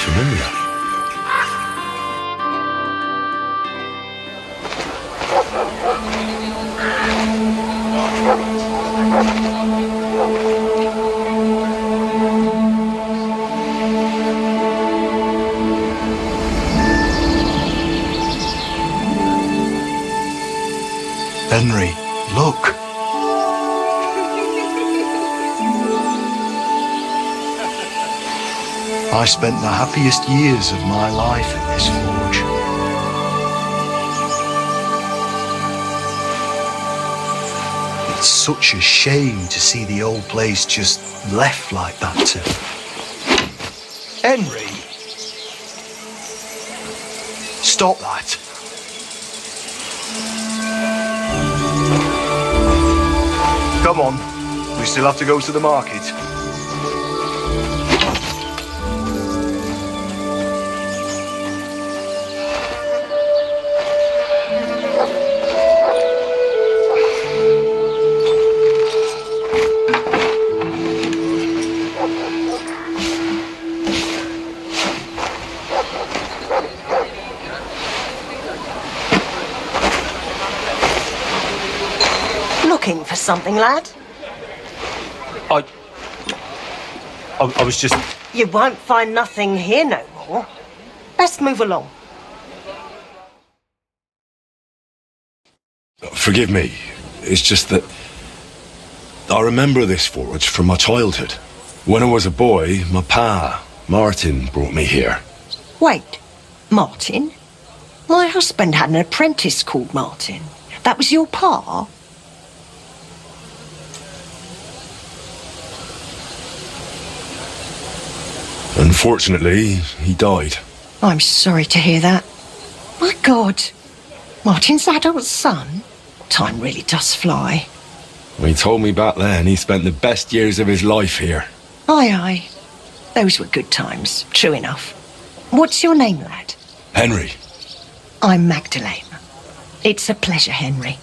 familiar. Henry, look. I spent the happiest years of my life in this forge. It's such a shame to see the old place just left like that to... Henry! Stop that. Come on, we still have to go to the market. Looking for something, lad? I was just... You won't find nothing here no more. Best move along. Forgive me. It's just that... I remember this forge from my childhood. When I was a boy, my pa, Martin, brought me here. Wait, Martin? My husband had an apprentice called Martin. That was your pa? Unfortunately, he died. I'm sorry to hear that. My God, Martin's adult son? Time really does fly. He told me back then he spent the best years of his life here. Aye, aye. Those were good times, true enough. What's your name, lad? Henry. I'm Magdalene. It's a pleasure, Henry.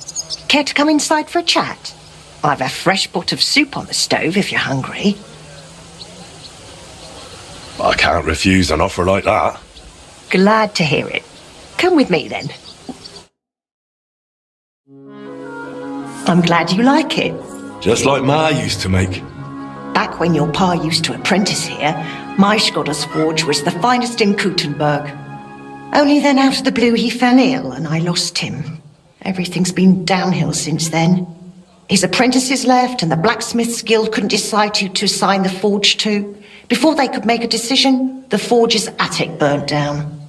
Care to come inside for a chat? I've a fresh pot of soup on the stove if you're hungry. I can't refuse an offer like that. Glad to hear it. Come with me, then. I'm glad you like it. Just like Ma used to make. Back when your pa used to apprentice here, my Skodder's forge was the finest in Kuttenberg. Only then out of the blue he fell ill and I lost him. Everything's been downhill since then. His apprentices left and the blacksmiths guild couldn't decide who to assign the forge to. Before they could make a decision, the forge's attic burnt down.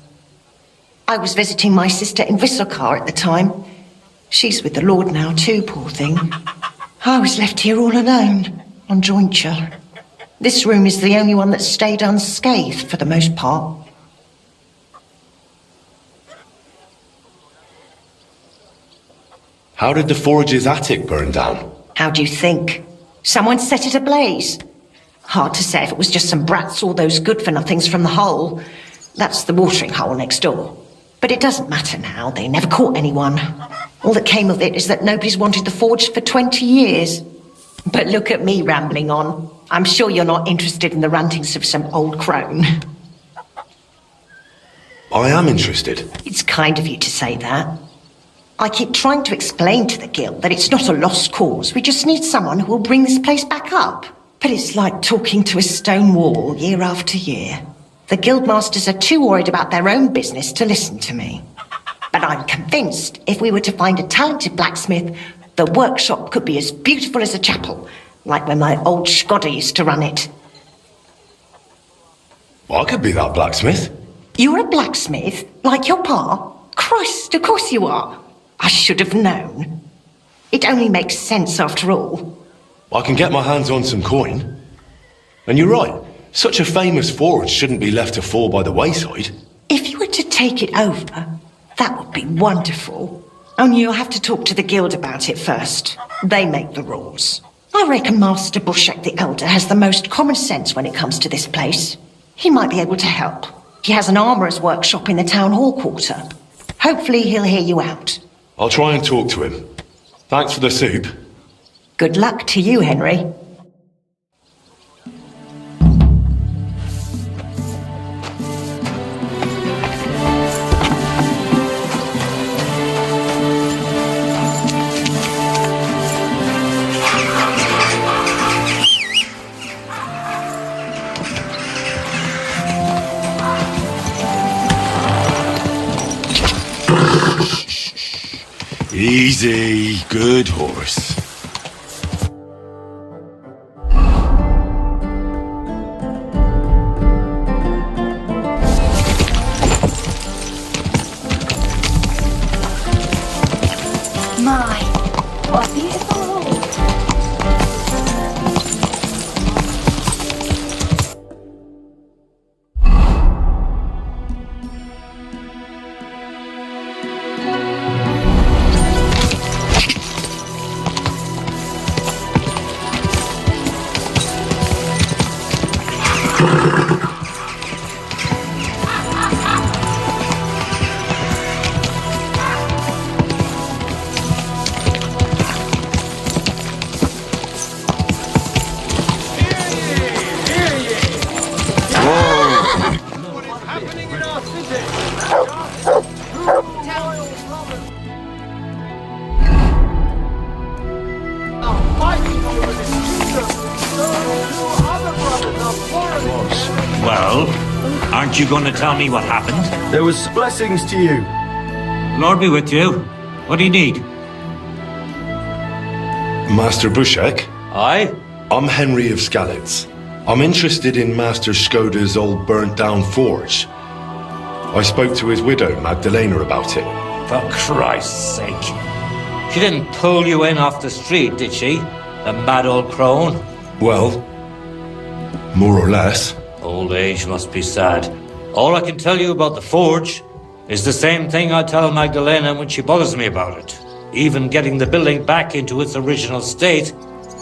I was visiting my sister in Visokar at the time. She's with the Lord now too, poor thing. I was left here all alone, on jointure. This room is the only one that stayed unscathed for the most part. How did the forge's attic burn down? How do you think? Someone set it ablaze. Hard to say if it was just some brats or those good-for-nothings from the hole. That's the watering hole next door. But it doesn't matter now, they never caught anyone. All that came of it is that nobody's wanted the forge for 20 years. But look at me rambling on. I'm sure you're not interested in the rantings of some old crone. I am interested. It's kind of you to say that. I keep trying to explain to the guild that it's not a lost cause. We just need someone who will bring this place back up. But it's like talking to a stone wall year after year. The guildmasters are too worried about their own business to listen to me. But I'm convinced if we were to find a talented blacksmith, the workshop could be as beautiful as a chapel, like when my old Skodder used to run it. I could be that blacksmith. You're a blacksmith? Like your pa? Christ, of course you are. I should have known. It only makes sense after all. I can get my hands on some coin. And you're right, such a famous forge shouldn't be left to fall by the wayside. If you were to take it over, that would be wonderful. Only you'll have to talk to the guild about it first. They make the rules. I reckon Master Bushek the Elder has the most common sense when it comes to this place. He might be able to help. He has an armourer's workshop in the town hall quarter. Hopefully he'll hear you out. I'll try and talk to him. Thanks for the soup. Good luck to you, Henry. Easy, good horse. My, what a beautiful road. Well, aren't you going to tell me what happened? There was blessings to you. Lord be with you. What do you need? Master Bushek, Aye? I'm Henry of Skalitz. I'm interested in Master Skoda's old burnt-down forge. I spoke to his widow, Magdalena, about it. For Christ's sake. She didn't pull you in off the street, did she? The mad old crone? Well, more or less. Old age must be sad. All I can tell you about the forge is the same thing I tell Magdalena when she bothers me about it. Even getting the building back into its original state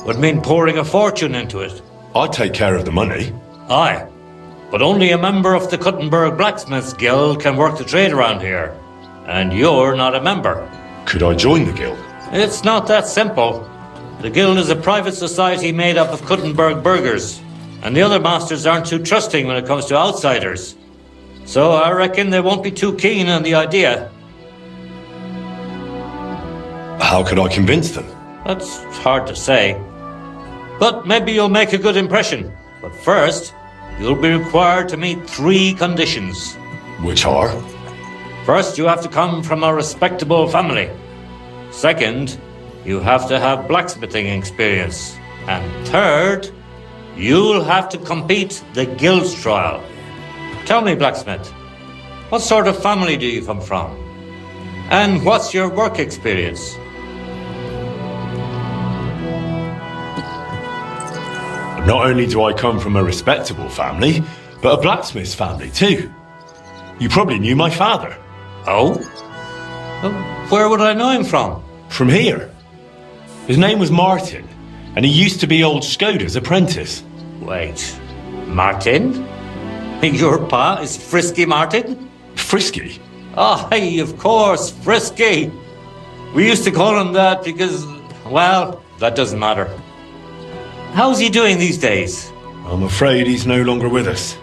would mean pouring a fortune into it. I'd take care of the money. Aye, but only a member of the Kuttenberg Blacksmiths Guild can work the trade around here. And you're not a member. Could I join the guild? It's not that simple. The guild is a private society made up of Kuttenberg burghers, and the other masters aren't too trusting when it comes to outsiders. So I reckon they won't be too keen on the idea. How could I convince them? That's hard to say. But maybe you'll make a good impression. But first, you'll be required to meet 3 conditions. Which are? First, you have to come from a respectable family. Second, you have to have blacksmithing experience. And third, you'll have to compete the guild's trial. Tell me, blacksmith, what sort of family do you come from? And what's your work experience? Not only do I come from a respectable family, but a blacksmith's family too. You probably knew my father. Oh? Well, where would I know him from? From here. His name was Martin, and he used to be old Skoda's apprentice. Wait, Martin? Your pa is Frisky Martin? Frisky? Oh, hey, of course, Frisky. We used to call him that because, well, that doesn't matter. How's he doing these days? I'm afraid he's no longer with us.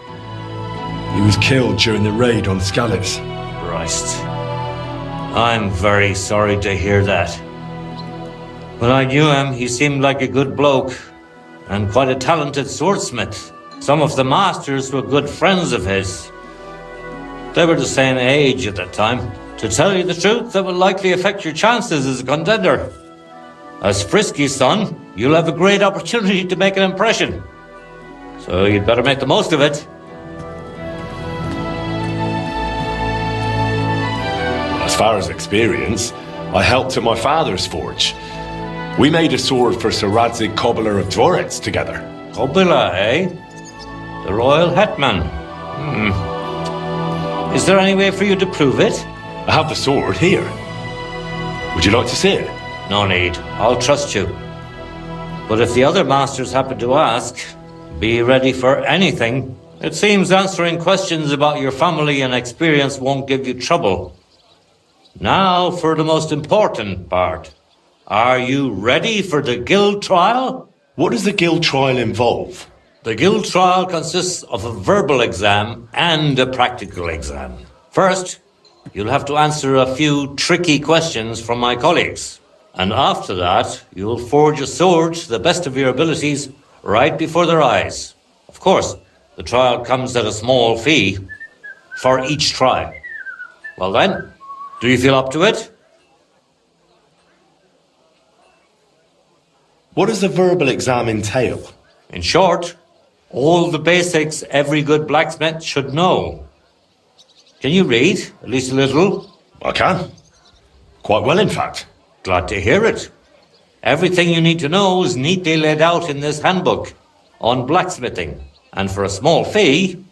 He was killed during the raid on Skalitz. Christ. I'm very sorry to hear that. When I knew him, he seemed like a good bloke and quite a talented swordsmith. Some of the masters were good friends of his. They were the same age at that time. To tell you the truth, that will likely affect your chances as a contender. As Frisky's son, you'll have a great opportunity to make an impression. So you'd better make the most of it. As far as experience, I helped at my father's forge. We made a sword for Sir Radzig Cobbler of Dvorets together. Kobila, eh? The royal hetman. Is there any way for you to prove it? I have the sword here. Would you like to see it? No need. I'll trust you. But if the other masters happen to ask, be ready for anything. It seems answering questions about your family and experience won't give you trouble. Now for the most important part. Are you ready for the guild trial? What does the guild trial involve? The guild trial consists of a verbal exam and a practical exam. First, you'll have to answer a few tricky questions from my colleagues. And after that, you'll forge a sword to the best of your abilities right before their eyes. Of course, the trial comes at a small fee for each try. Well then, do you feel up to it? What does a verbal exam entail? In short, all the basics every good blacksmith should know. Can you read, at least a little? I can. Quite well, in fact. Glad to hear it. Everything you need to know is neatly laid out in this handbook on blacksmithing. And for a small fee,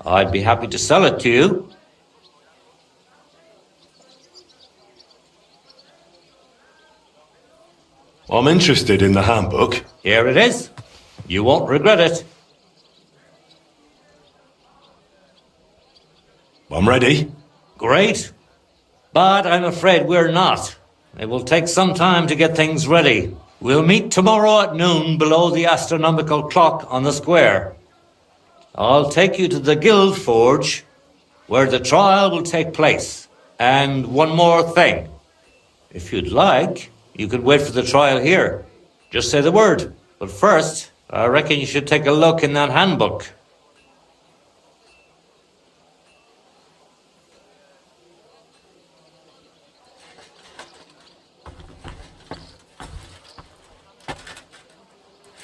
I'd be happy to sell it to you. I'm interested in the handbook. Here it is. You won't regret it. I'm ready. Great. But I'm afraid we're not. It will take some time to get things ready. We'll meet tomorrow at noon below the astronomical clock on the square. I'll take you to the Guild Forge, where the trial will take place. And one more thing. If you'd like, you could wait for the trial here. Just say the word. But first, I reckon you should take a look in that handbook.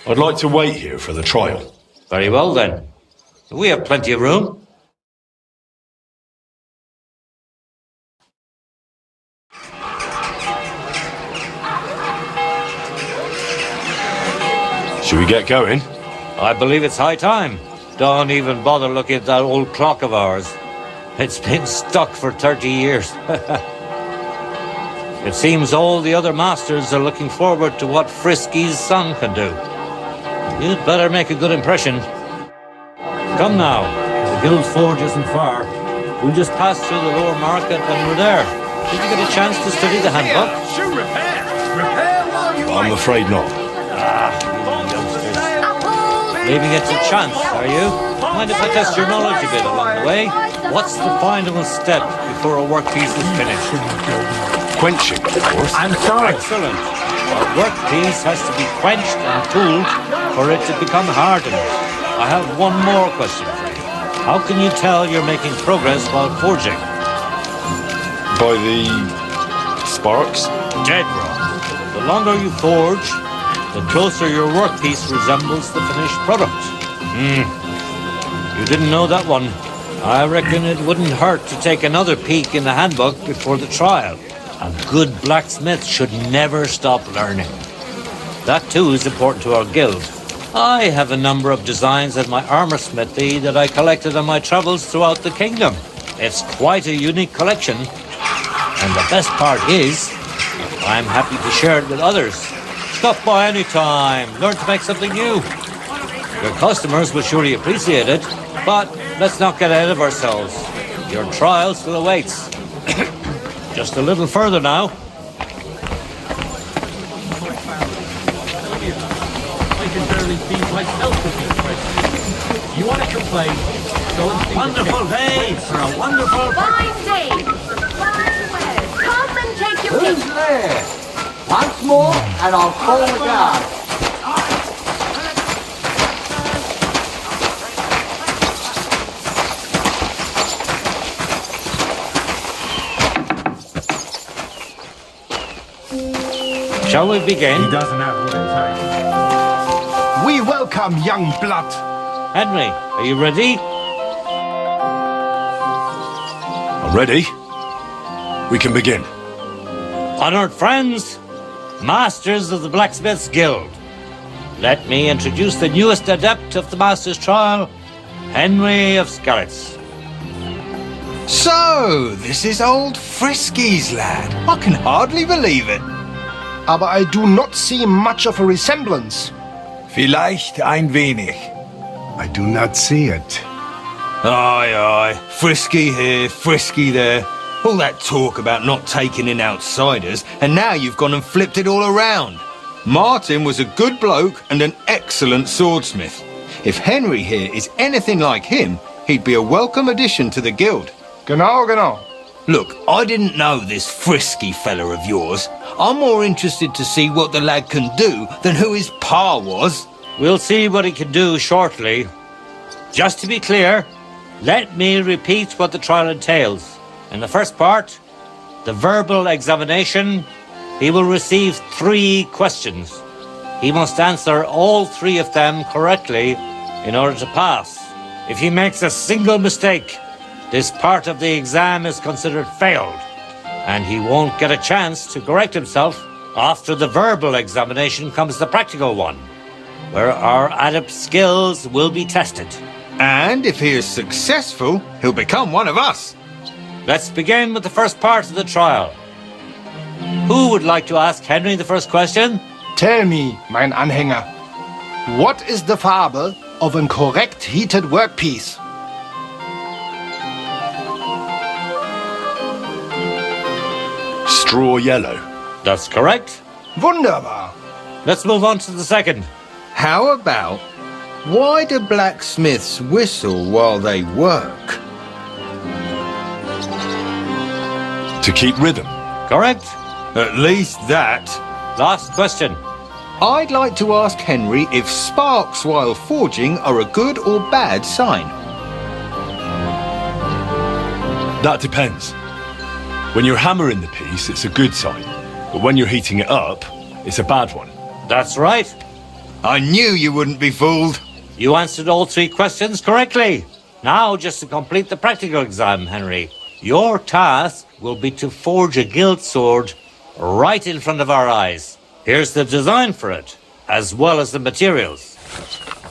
I'd like to wait here for the trial. Very well then. We have plenty of room. Should we get going? I believe it's high time. Don't even bother looking at that old clock of ours. It's been stuck for 30 years. It seems all the other masters are looking forward to what Frisky's son can do. You'd better make a good impression. Come now. The Guild Forge isn't far. We'll just pass through the lower market and we're there. Did you get a chance to study the handbook? Shoe repair! Repair while you I'm afraid not. Leaving it to chance, are you? Mind if I test your knowledge a bit along the way? What's the final step before a workpiece is finished? Quenching, of course. I'm sorry. Excellent. A workpiece has to be quenched and cooled for it to become hardened. I have one more question for you. How can you tell you're making progress while forging? By the sparks? Dead wrong. The longer you forge, the closer your workpiece resembles the finished product. You didn't know that one. I reckon it wouldn't hurt to take another peek in the handbook before the trial. A good blacksmith should never stop learning. That too is important to our guild. I have a number of designs at my armor smithy that I collected on my travels throughout the kingdom. It's quite a unique collection. And the best part is, I'm happy to share it with others. Stop by any time. Learn to make something new. Your customers will surely appreciate it, but let's not get ahead of ourselves. Your trial still awaits. Just a little further now. I can barely feed myself with these questions. You want to complain? Go and see Wonderful day for a wonderful... Fine day. Fine weather. Come and take your Who's pick. there? Once more, and I'll call the guard. Shall we begin? doesn't have what it takes. We welcome young blood. Henry, are you ready? I'm ready. We can begin. Honored friends, masters of the Blacksmiths Guild, let me introduce the newest adept of the Master's Trial, Henry of Skalitz. So, this is old Frisky's lad. I can hardly believe it. Aber I do not see much of a resemblance. Vielleicht ein wenig. I do not see it. Aye, aye. Frisky here, Frisky there. All that talk about not taking in outsiders, and now you've gone and flipped it all around. Martin was a good bloke and an excellent swordsmith. If Henry here is anything like him, he'd be a welcome addition to the guild. Genau, genau. Look, I didn't know this Frisky fella of yours. I'm more interested to see what the lad can do than who his pa was. We'll see what he can do shortly. Just to be clear, let me repeat what the trial entails. In the first part, the verbal examination, he will receive 3 questions. He must answer all three of them correctly in order to pass. If he makes a single mistake, this part of the exam is considered failed, and he won't get a chance to correct himself. After the verbal examination comes the practical one, where our adept skills will be tested. And if he is successful, he'll become one of us. Let's begin with the first part of the trial. Who would like to ask Henry the first question? Tell me, mein Anhänger, what is the Farbe of a correct heated workpiece? Straw yellow. That's correct. Wunderbar. Let's move on to the second. How about, why do blacksmiths whistle while they work? To keep rhythm. Correct. At least that. Last question. I'd like to ask Henry if sparks while forging are a good or bad sign. That depends. When you're hammering the piece, it's a good sign. But when you're heating it up, it's a bad one. That's right. I knew you wouldn't be fooled. You answered all three questions correctly. Now, just to complete the practical exam, Henry, your task will be to forge a gilt sword right in front of our eyes. Here's the design for it, as well as the materials.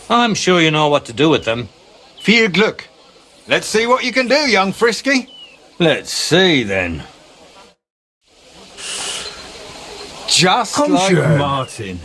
I'm sure you know what to do with them. Viel Glück. Let's see what you can do, young Frisky. Let's see, then. Just Komm like schon. Martin.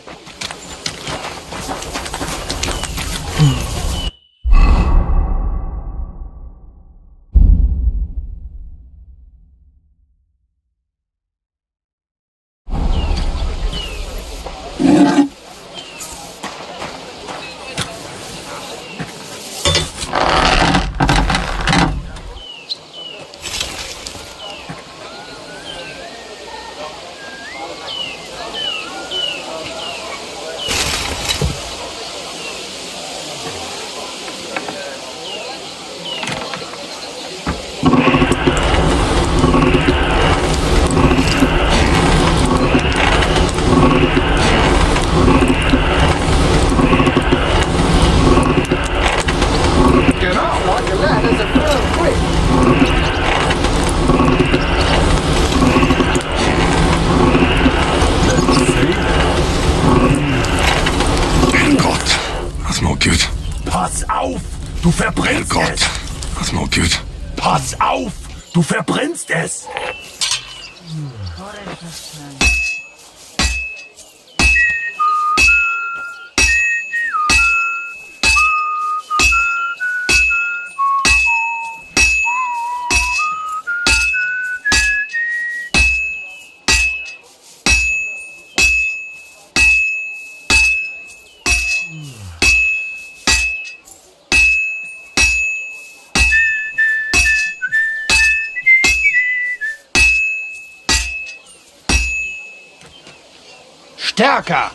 Pass auf, du verbrennst Herrgott, es. that's not good. Pass auf, du verbrennst es. Stärker!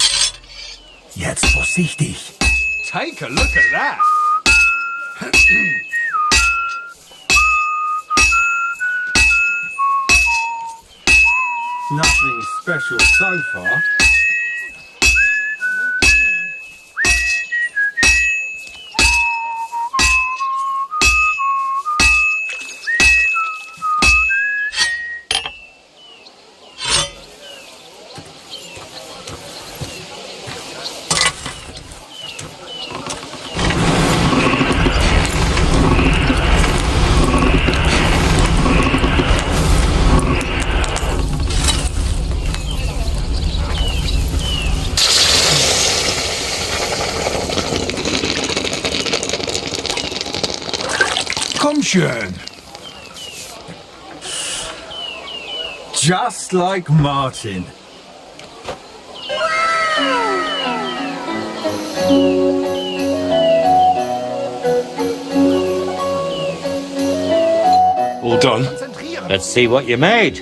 Jetzt vorsichtig. Take a look at that. Nothing special so far. Komm schön! Just like Martin. All done? Let's see what you made.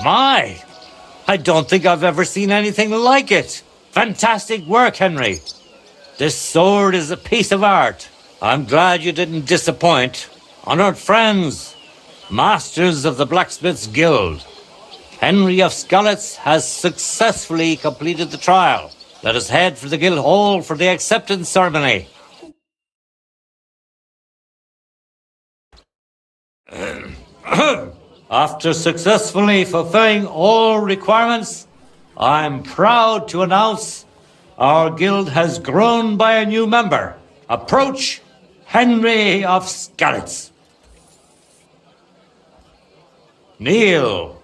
My! I don't think I've ever seen anything like it. Fantastic work, Henry. This sword is a piece of art. I'm glad you didn't disappoint. Honored friends, masters of the Blacksmith's Guild, Henry of Skalitz has successfully completed the trial. Let us head for the guild hall for the acceptance ceremony. After successfully fulfilling all requirements, I'm proud to announce our guild has grown by a new member. Approach Henry of Skalitz. Kneel.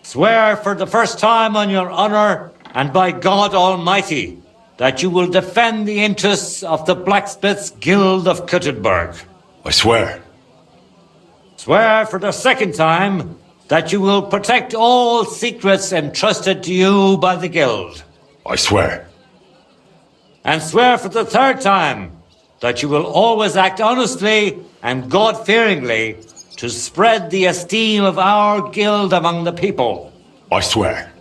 Swear for the first time on your honor and by God Almighty that you will defend the interests of the Blacksmiths Guild of Kuttenberg. I swear. Swear for the second time that you will protect all secrets entrusted to you by the Guild. I swear. And swear for the third time that you will always act honestly and God-fearingly to spread the esteem of our guild among the people. I swear.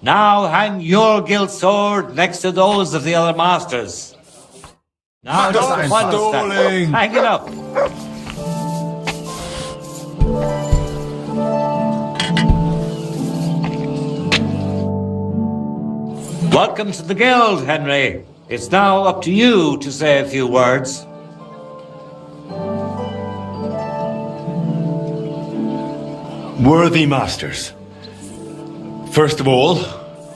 Now hang your guild sword next to those of the other masters. Now to the final step. Hang it up. Welcome to the guild, Henry. It's now up to you to say a few words. Worthy masters. First of all,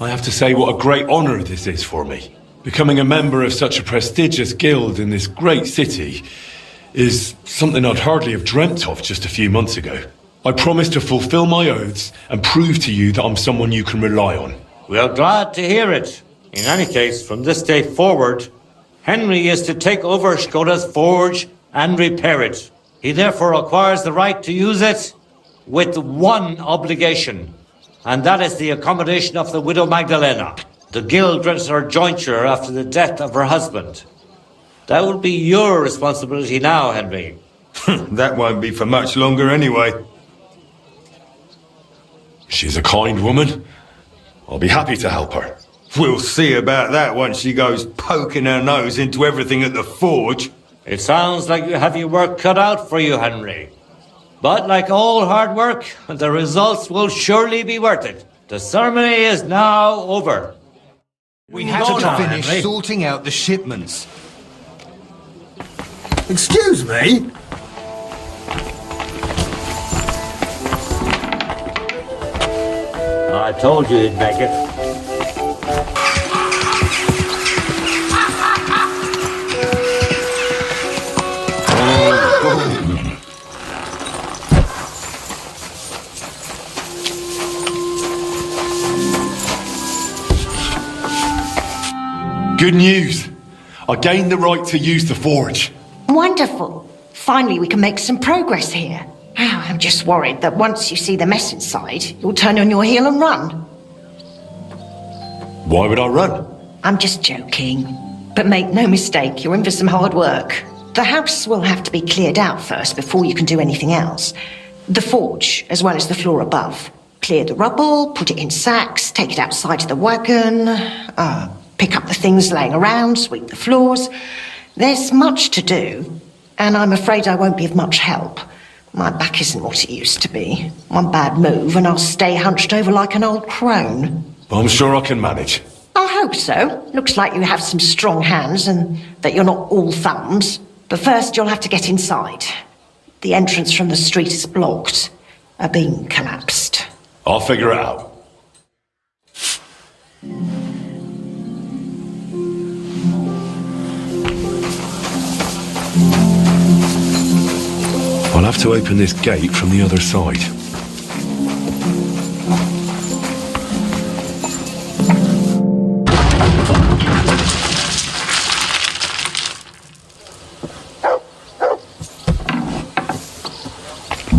I have to say what a great honor this is for me. Becoming a member of such a prestigious guild in this great city is something I'd hardly have dreamt of just a few months ago. I promise to fulfill my oaths and prove to you that I'm someone you can rely on. We are glad to hear it. In any case, from this day forward, Henry is to take over Skoda's forge and repair it. He therefore acquires the right to use it with one obligation, and that is the accommodation of the widow Magdalena. The guild rents her jointure after the death of her husband. That will be your responsibility now, Henry. That won't be for much longer anyway. She's a kind woman. I'll be happy to help her. We'll see about that once she goes poking her nose into everything at the forge. It sounds like you have your work cut out for you, Henry. But like all hard work, the results will surely be worth it. The ceremony is now over. We have to finish sorting out the shipments. Excuse me? I told you you'd make it. Good news. I gained the right to use the forge. Wonderful. Finally, we can make some progress here. Oh, I'm just worried that once you see the mess inside, you'll turn on your heel and run. Why would I run? I'm just joking. But make no mistake, you're in for some hard work. The house will have to be cleared out first before you can do anything else. The forge, as well as the floor above. Clear the rubble, put it in sacks, take it outside to the wagon, pick up the things laying around, sweep the floors. There's much to do, and I'm afraid I won't be of much help. My back isn't what it used to be. One bad move and I'll stay hunched over like an old crone. I'm sure I can manage. I hope so. Looks like you have some strong hands and that you're not all thumbs. But first you'll have to get inside. The entrance from the street is blocked. A beam collapsed. I'll figure it out. I'll have to open this gate from the other side.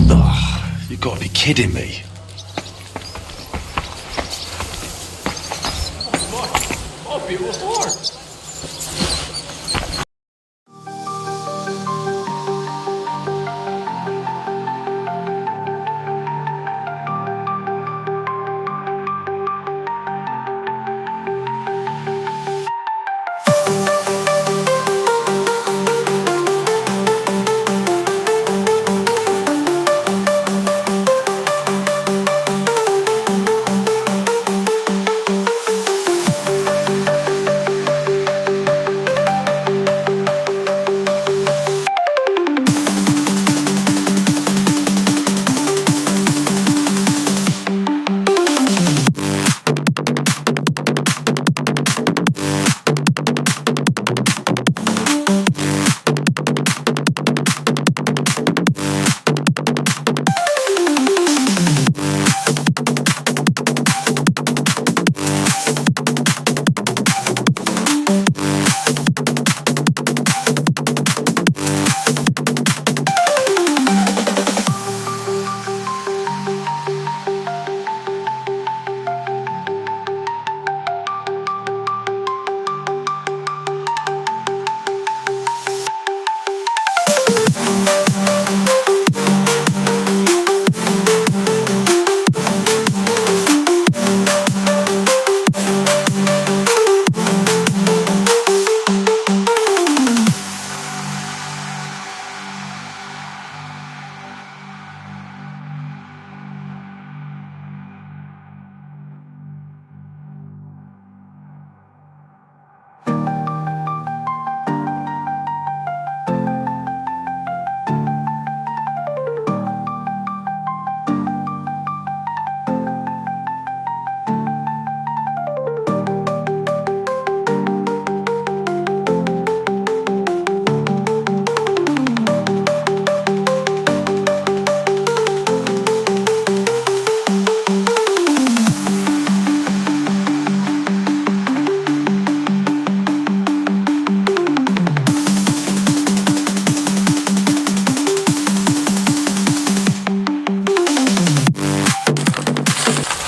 Ugh, you've got to be kidding me. Oh, beautiful horse.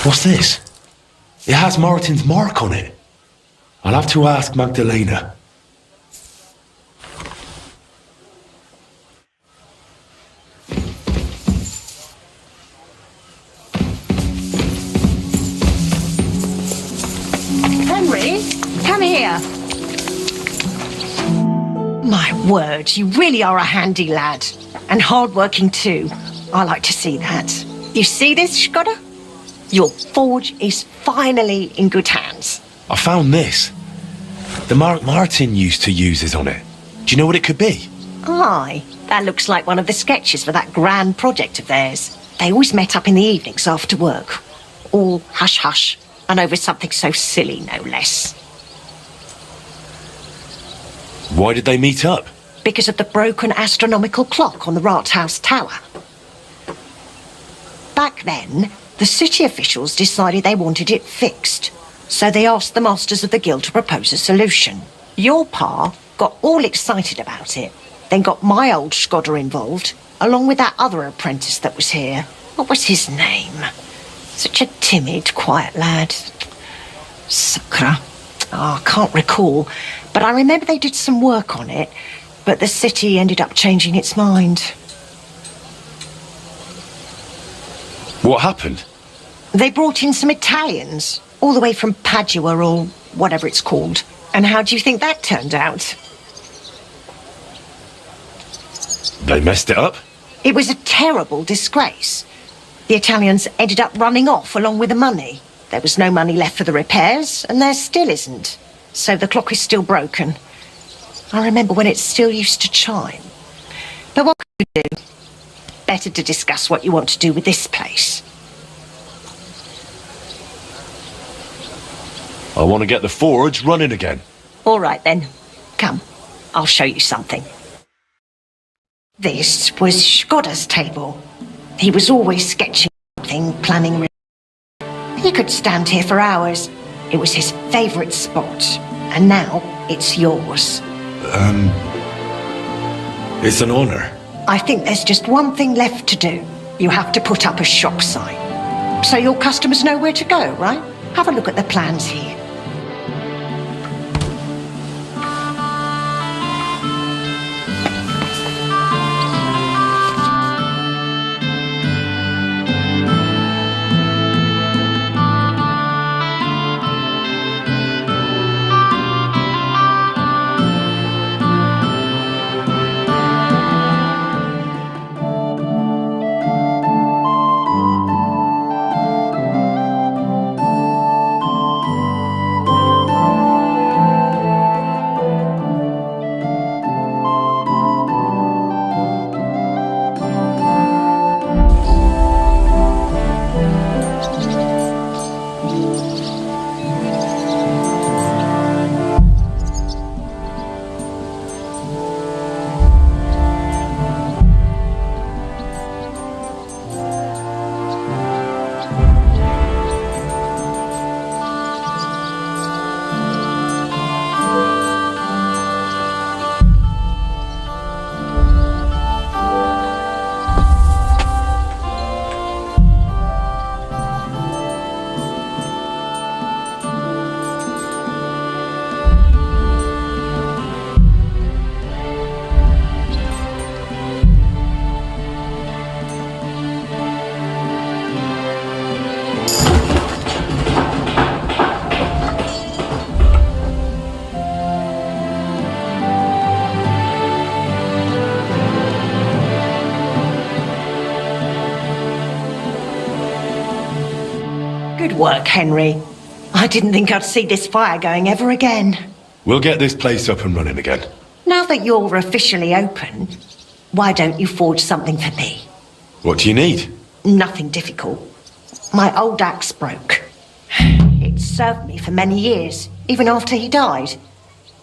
What's this? It has Martin's mark on it. I'll have to ask Magdalena. Henry, come here. My word, you really are a handy lad. And hard-working too. I like to see that. You see this, Skoda? Your forge is finally in good hands. I found this. The mark Martin used to use is on it. Do you know what it could be? Aye, that looks like one of the sketches for that grand project of theirs. They always met up in the evenings after work. All hush-hush, and over something so silly, no less. Why did they meet up? Because of the broken astronomical clock on the Rathaus Tower. Back then, the city officials decided they wanted it fixed, so they asked the masters of the guild to propose a solution. Your pa got all excited about it, then got my old Skoda involved, along with that other apprentice that was here. What was his name? Such a timid, quiet lad. Sakra. Oh, I can't recall, but I remember they did some work on it, but the city ended up changing its mind. What happened? They brought in some Italians, all the way from Padua or whatever it's called. And how do you think that turned out? They messed it up? It was a terrible disgrace. The Italians ended up running off along with the money. There was no money left for the repairs, and there still isn't. So the clock is still broken. I remember when it still used to chime. But what can you do? Better to discuss what you want to do with this place. I want to get the forge running again. All right then. Come, I'll show you something. This was Skoda's table. He was always sketching something, planning. He could stand here for hours. It was his favourite spot. And now it's yours. It's an honour. I think there's just one thing left to do. You have to put up a shop sign. So your customers know where to go, right? Have a look at the plans here. Good work, Henry. I didn't think I'd see this fire going ever again. We'll get this place up and running again. Now that you're officially open, why don't you forge something for me? What do you need? Nothing difficult. My old axe broke. It served me for many years, even after he died.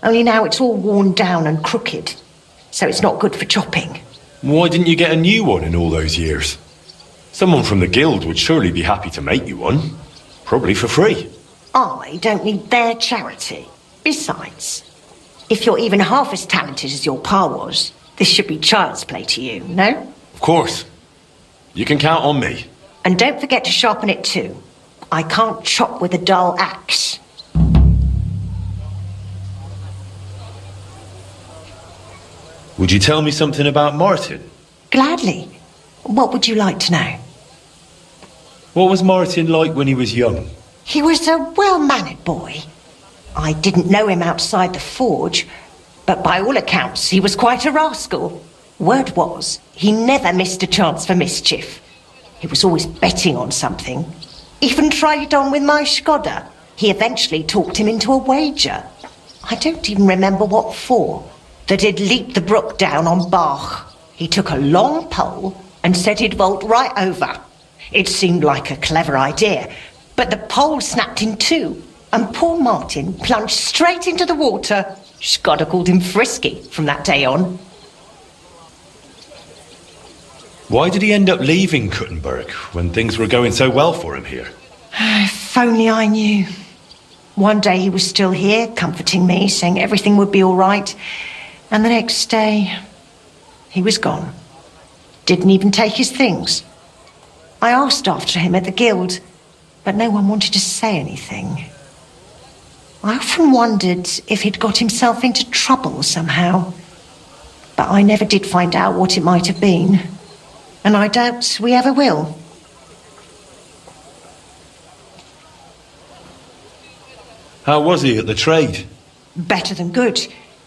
Only now it's all worn down and crooked, so it's not good for chopping. Why didn't you get a new one in all those years? Someone from the guild would surely be happy to make you one. Probably for free. I don't need their charity. Besides, if you're even half as talented as your pa was, this should be child's play to you, no? Of course. You can count on me. And don't forget to sharpen it too. I can't chop with a dull axe. Would you tell me something about Martin? Gladly. What would you like to know? What was Martin like when he was young? He was a well-mannered boy. I didn't know him outside the forge, but by all accounts he was quite a rascal. Word was, he never missed a chance for mischief. He was always betting on something. Even tried it on with my Skoda. He eventually talked him into a wager. I don't even remember what for. That he'd leap the brook down on Bach. He took a long pole and said he'd vault right over. It seemed like a clever idea, but the pole snapped in two, and poor Martin plunged straight into the water. Skoda called him Frisky from that day on. Why did he end up leaving Kuttenberg when things were going so well for him here? If only I knew. One day he was still here, comforting me, saying everything would be all right. And the next day, he was gone. Didn't even take his things. I asked after him at the guild, but no one wanted to say anything. I often wondered if he'd got himself into trouble somehow. But I never did find out what it might have been. And I doubt we ever will. How was he at the trade? Better than good.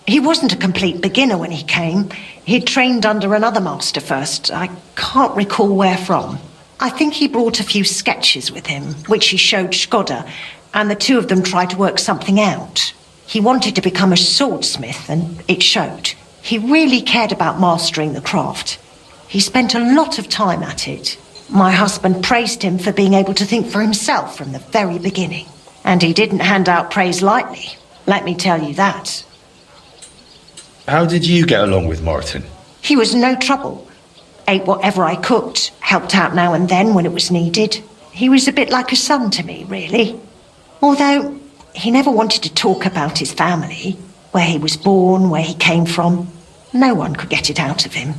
He wasn't a complete beginner when he came. He'd trained under another master first. I can't recall where from. I think he brought a few sketches with him, which he showed Skoda, and the two of them tried to work something out. He wanted to become a swordsmith, and it showed. He really cared about mastering the craft. He spent a lot of time at it. My husband praised him for being able to think for himself from the very beginning. And he didn't hand out praise lightly, let me tell you that. How did you get along with Martin? He was no trouble. Ate whatever I cooked, helped out now and then when it was needed. He was a bit like a son to me, really. Although he never wanted to talk about his family, where he was born, where he came from. No one could get it out of him.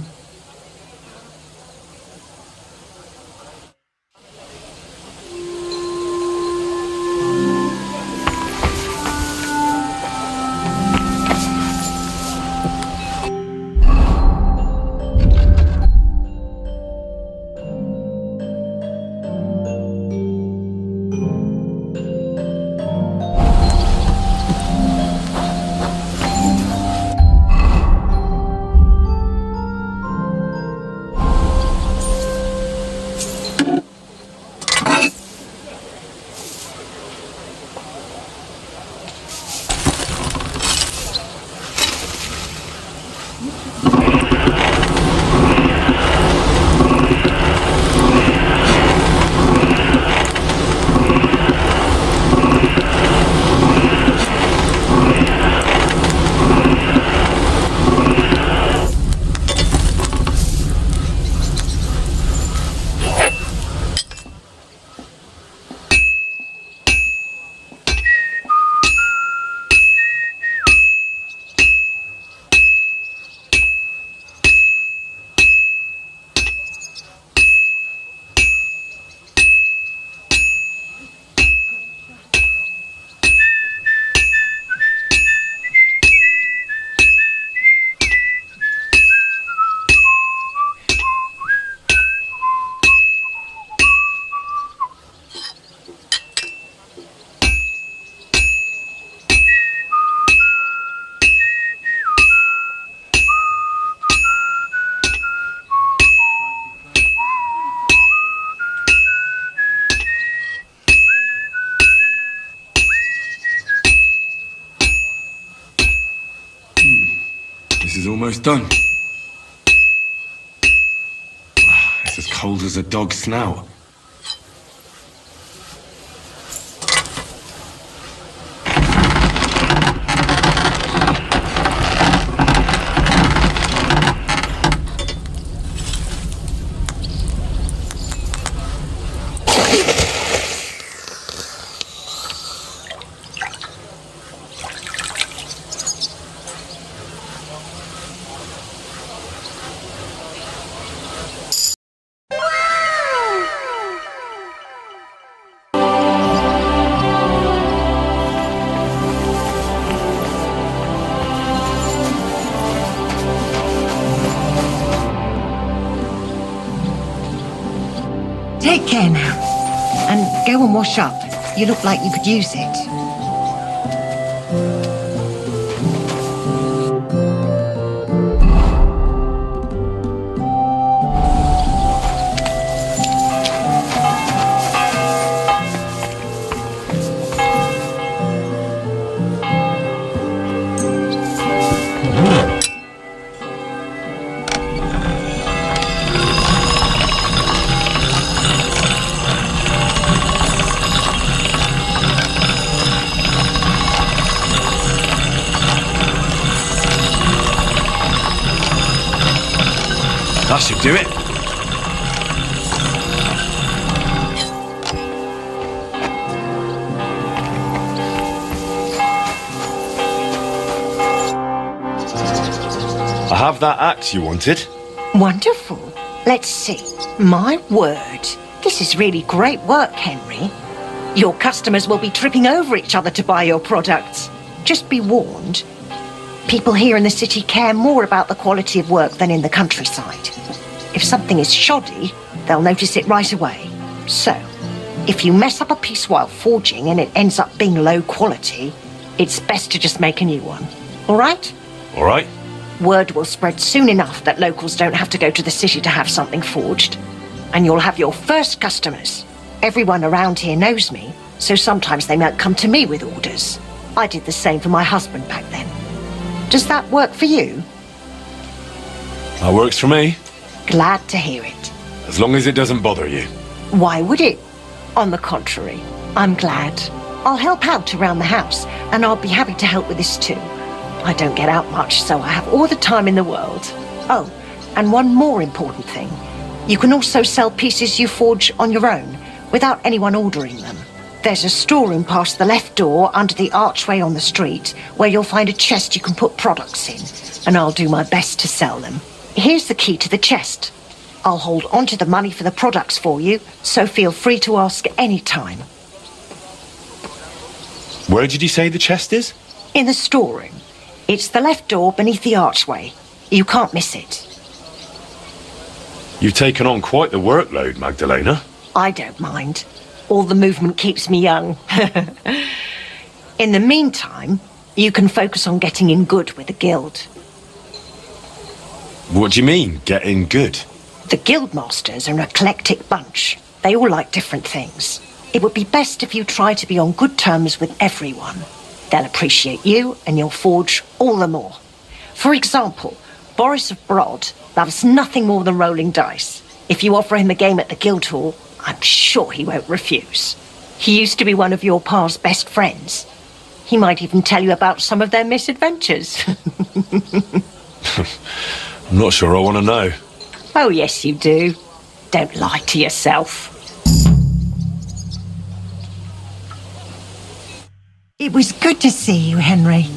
This is almost done. It's as cold as a dog's snout. Take care now. And go and wash up. You look like you could use it. That should do it. I have that axe you wanted. Wonderful. Let's see. My word. This is really great work, Henry. Your customers will be tripping over each other to buy your products. Just be warned. People here in the city care more about the quality of work than in the countryside. If something is shoddy, they'll notice it right away. So, if you mess up a piece while forging and it ends up being low quality, it's best to just make a new one. All right? All right. Word will spread soon enough that locals don't have to go to the city to have something forged. And you'll have your first customers. Everyone around here knows me, so sometimes they might come to me with orders. I did the same for my husband back then. Does that work for you? That works for me. Glad to hear it. As long as it doesn't bother you. Why would it? On the contrary, I'm glad. I'll help out around the house, and I'll be happy to help with this too. I don't get out much, so I have all the time in the world. Oh, and one more important thing. You can also sell pieces you forge on your own, without anyone ordering them. There's a storeroom past the left door under the archway on the street, where you'll find a chest you can put products in, and I'll do my best to sell them. Here's the key to the chest. I'll hold onto the money for the products for you, so feel free to ask any time. Where did you say the chest is? In the storeroom. It's the left door beneath the archway. You can't miss it. You've taken on quite the workload, Magdalena. I don't mind. All the movement keeps me young. In the meantime, you can focus on getting in good with the guild. What do you mean, getting good? The guildmasters are an eclectic bunch. They all like different things. It would be best if you try to be on good terms with everyone. They'll appreciate you, and you'll forge all the more. For example, Boris of Brod loves nothing more than rolling dice. If you offer him a game at the guild hall, I'm sure he won't refuse. He used to be one of your pa's best friends. He might even tell you about some of their misadventures. I'm not sure I want to know. Oh, yes, you do. Don't lie to yourself. It was good to see you, Henry.